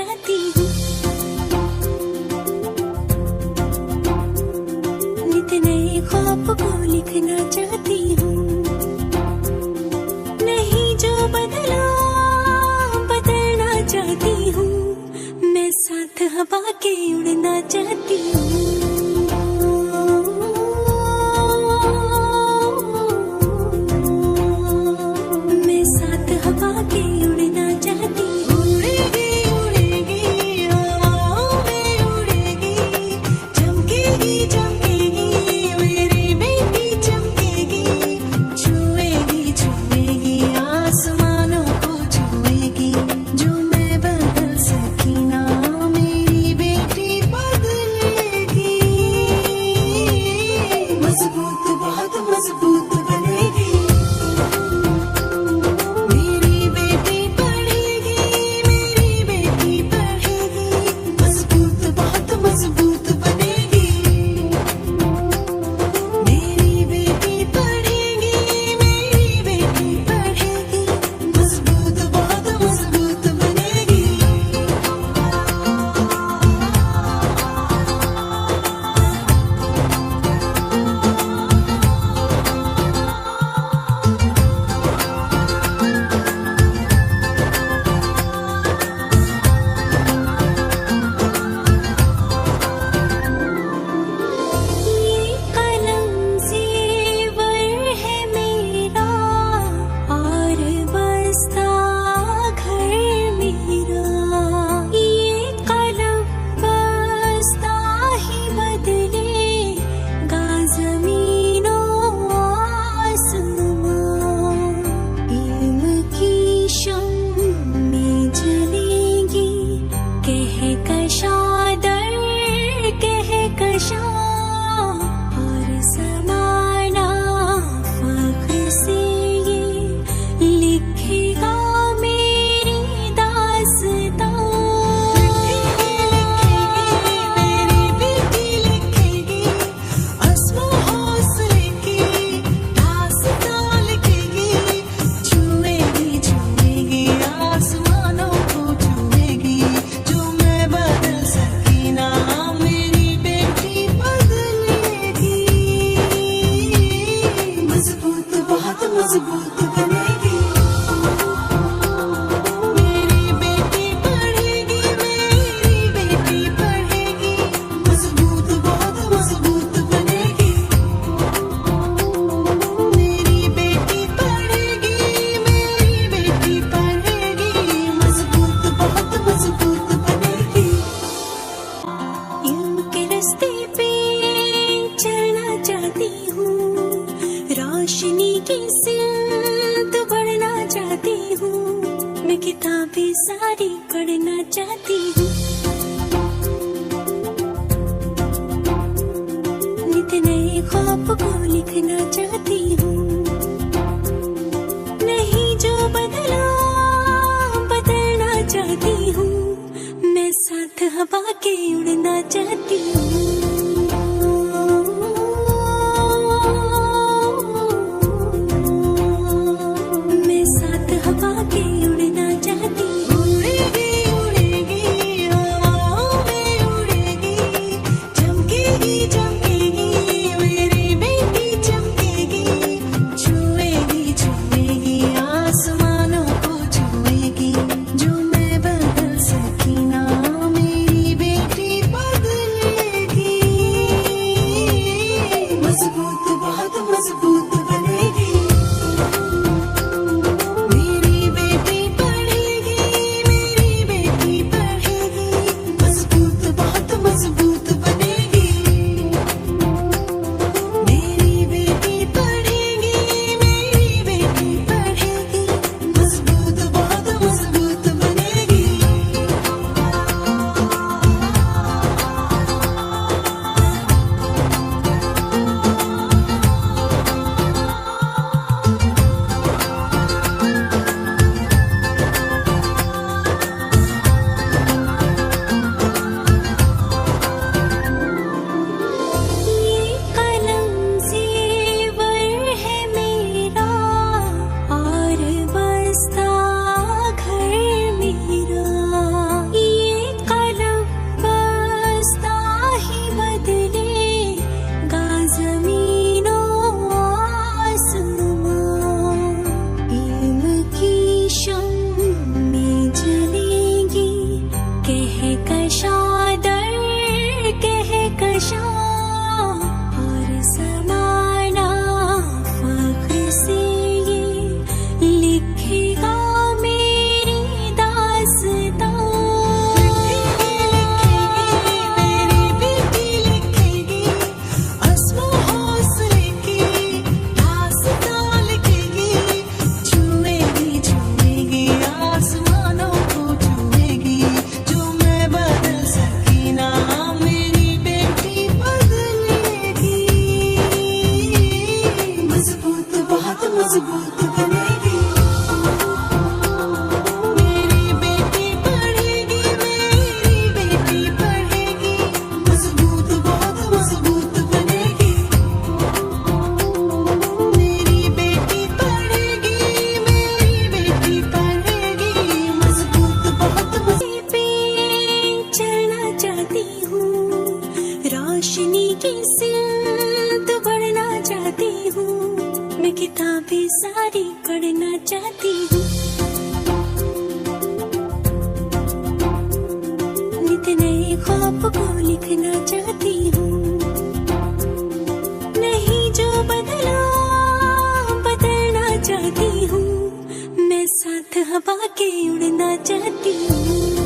चाहती हूँ, नित नए ख्वाब को लिखना चाहती हूँ, नहीं जो बदला बदलना चाहती हूँ, मैं साथ हवा के उड़ना चाहती हूँ। रोशनी की सिमत बढ़ना चाहती हूँ, मैं किताबें सारी पढ़ना चाहती हूँ, नित नए ख्वाब को लिखना चाहती हूँ, नहीं जो बदला बदलना चाहती हूँ, मैं साथ हवा के उड़ना चाहती हूँ। रोशनी की सिल्त बढ़ना चाहती हूँ, मैं किताबें सारी पढ़ना चाहती हूँ, नित नए ख्वाब को लिखना चाहती हूँ, नहीं जो बदला बदलना चाहती हूँ, मैं साथ हवा के उड़ना चाहती हूँ।